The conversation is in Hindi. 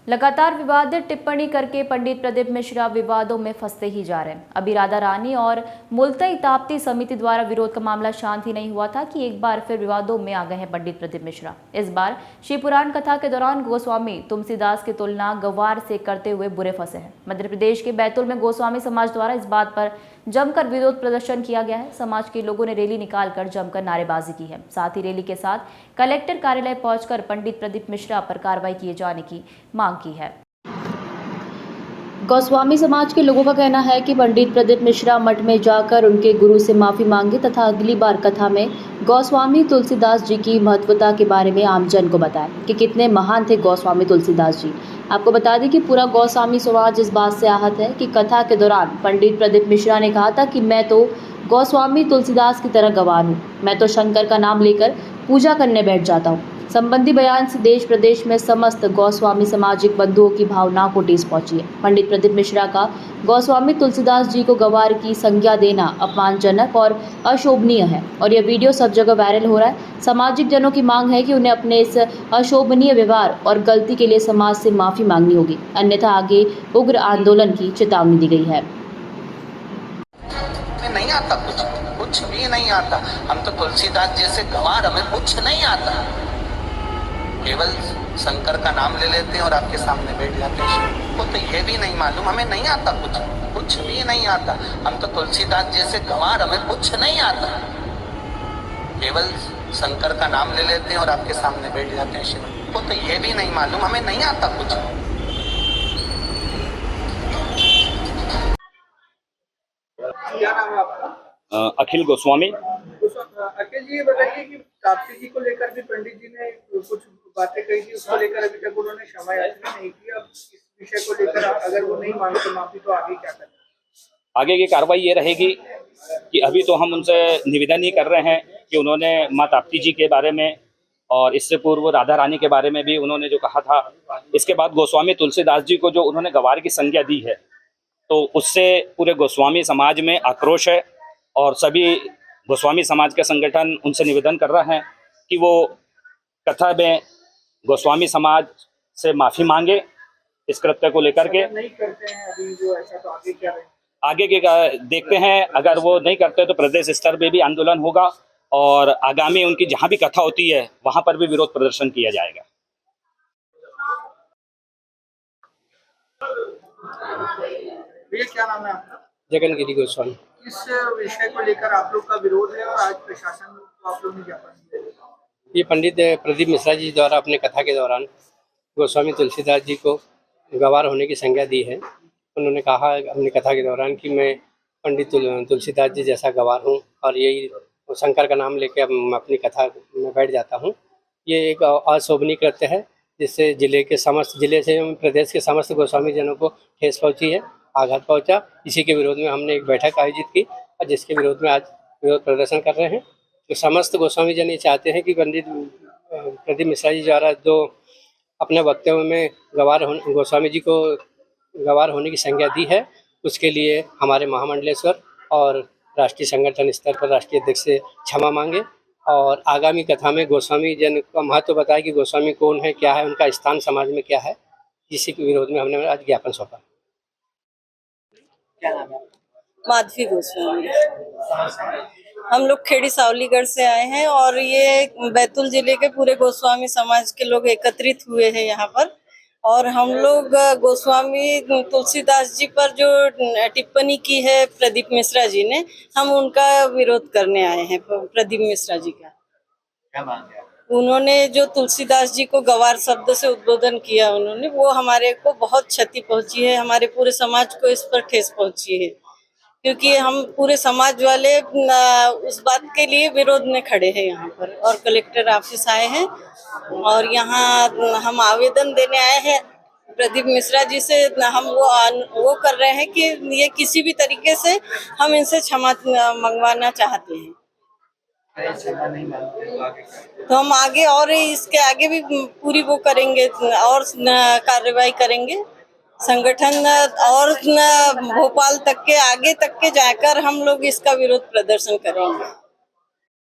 लगातार विवादित टिप्पणी करके पंडित प्रदीप मिश्रा विवादों में फंसते ही जा रहे हैं। अभी राधा रानी और मुलताई ताप्ती समिति द्वारा विरोध का मामला शांत ही नहीं हुआ था कि एक बार फिर विवादों में आ गए हैं पंडित प्रदीप मिश्रा। इस बार शिव पुराण कथा के दौरान गोस्वामी तुलसीदास की तुलना गवार से करते हुए बुरे फंसे हैं। मध्य प्रदेश के बैतूल में गोस्वामी समाज द्वारा इस बात पर जमकर विरोध प्रदर्शन किया गया है। समाज के लोगों ने रैली निकालकर जमकर नारेबाजी की है। साथ ही रैली के साथ कलेक्टर कार्यालय पहुंचकर पंडित प्रदीप मिश्रा पर कार्रवाई किए जाने की मांग की है। गोस्वामी समाज के लोगों का कहना है कि पंडित प्रदीप मिश्रा मठ में जाकर उनके गुरु से माफी मांगे तथा अगली बार कथा में गोस्वामी तुलसीदास जी की महत्वता के बारे में आमजन को बताएं कि कितने महान थे गोस्वामी तुलसीदास जी। आपको बता दें कि पूरा गोस्वामी समाज इस बात से आहत है कि कथा के दौरान पंडित प्रदीप मिश्रा ने कहा था कि मैं तो गोस्वामी तुलसीदास की तरह गवार हूँ, मैं तो शंकर का नाम लेकर पूजा करने बैठ जाता हूँ। संबंधी बयान से देश प्रदेश में समस्त गोस्वामी सामाजिक बंधुओं की भावनाओं को ठेस पहुंची है। पंडित प्रदीप मिश्रा का गोस्वामी तुलसीदास जी को गवार की संज्ञा देना अपमानजनक और अशोभनीय है और यह वीडियो सब जगह वायरल हो रहा है। सामाजिक जनों की मांग है कि उन्हें अपने इस अशोभनीय व्यवहार और गलती के लिए समाज से माफी मांगनी होगी, अन्यथा आगे उग्र आंदोलन की चेतावनी दी गई है। नहीं आता कुछ भी नहीं आता। हम तो तुलसीदास जैसे गंवार, हमें कुछ नहीं आता, केवल शंकर का नाम ले लेते हैं और आपके सामने बैठ जाते हैं। वो तो ये भी नहीं मालूम, हमें नहीं आता कुछ भी नहीं आता। हम तो तुलसीदास जैसे गंवार, हमें कुछ नहीं आता, केवल शंकर का नाम ले लेते हैं और आपके सामने बैठ जाते हैं। शिव वो तो ये भी नहीं मालूम, हमें नहीं आता कुछ। क्या नाम है आपका? अखिल गोस्वामी। अखिल जी, ये बताइए कि ताप्ती जी को लेकर भी पंडित जी ने कुछ बातें कही थी, उसको लेकर अभी तक उन्होंने क्षमा याचना नहीं की। अब इस विषय को लेकर अगर वो नहीं मांगते माफी तो आगे क्या करना? आगे की कार्रवाई ये रहेगी कि अभी तो हम उनसे निवेदन ही कर रहे हैं कि उन्होंने माँ ताप्ती जी के बारे में और इससे पूर्व राधा रानी के बारे में भी उन्होंने जो कहा था, इसके बाद गोस्वामी तुलसीदास जी को जो उन्होंने गवार की संज्ञा दी है, तो उससे पूरे गोस्वामी समाज में आक्रोश है और सभी गोस्वामी समाज के संगठन उनसे निवेदन कर रहे हैं कि वो कथा में गोस्वामी समाज से माफ़ी मांगे इस कृत्य को लेकर के। नहीं करते हैं अभी जो ऐसा, तो आगे क्या रहेगा? आगे के देखते हैं, अगर वो नहीं करते तो प्रदेश स्तर पे भी आंदोलन होगा और आगामी उनकी जहाँ भी कथा होती है वहाँ पर भी विरोध प्रदर्शन किया जाएगा। भैया, क्या नाम है आपका? जगनगिरी गोस्वामी। इस विषय को लेकर आप लोग का विरोध है और आज प्रशासन को आप लोग ने ज्ञापन दिया है। ये पंडित प्रदीप मिश्रा जी द्वारा अपने कथा के दौरान गोस्वामी तुलसीदास जी को गवार होने की संज्ञा दी है। उन्होंने कहा अपनी कथा के दौरान कि मैं पंडित तुलसीदास जी जैसा गवार हूँ और यही शंकर का नाम लेके अब मैं अपनी कथा में बैठ जाता हूँ। ये एक अशोभनीय कृत्य है जिससे जिले से प्रदेश के समस्त गोस्वामी जनों को ठेस पहुँची है, आघात पहुँचा। इसी के विरोध में हमने एक बैठक आयोजित की और जिसके विरोध में आज विरोध प्रदर्शन कर रहे हैं। तो समस्त गोस्वामी जन ये चाहते हैं कि पंडित प्रदीप मिश्रा जी द्वारा जो अपने वक्तव्य में गोस्वामी जी को गवार होने की संज्ञा दी है, उसके लिए हमारे महामंडलेश्वर और राष्ट्रीय संगठन स्तर पर राष्ट्रीय अध्यक्ष से क्षमा मांगे और आगामी कथा में गोस्वामी जन का महत्व बताया कि गोस्वामी कौन है, क्या है, उनका स्थान समाज में क्या है। इसी के विरोध में हमने आज ज्ञापन सौंपा। क्या नाम है? माधवी गोस्वामी। हम लोग खेड़ी सावलीगढ़ से आए हैं और ये बैतूल जिले के पूरे गोस्वामी समाज के लोग एकत्रित हुए हैं यहाँ पर, और हम लोग गोस्वामी तुलसीदास जी पर जो टिप्पणी की है प्रदीप मिश्रा जी ने, हम उनका विरोध करने आए हैं। प्रदीप मिश्रा जी का क्या मांग है? उन्होंने जो तुलसीदास जी को गवार शब्द से उद्बोधन किया उन्होंने, वो हमारे को बहुत क्षति पहुंची है, हमारे पूरे समाज को इस पर ठेस पहुंची है, क्योंकि हम पूरे समाज वाले उस बात के लिए विरोध में खड़े हैं यहाँ पर। और कलेक्टर ऑफिस आए हैं और यहाँ हम आवेदन देने आए हैं प्रदीप मिश्रा जी से। हम वो कर रहे हैं कि ये किसी भी तरीके से हम इनसे क्षमा मंगवाना चाहते हैं। नहीं मानते तो आगे क्या? तो हम आगे और इसके आगे भी पूरी वो करेंगे और कार्रवाई करेंगे। संगठन और भोपाल तक के आगे तक के जाकर हम लोग इसका विरोध प्रदर्शन करेंगे।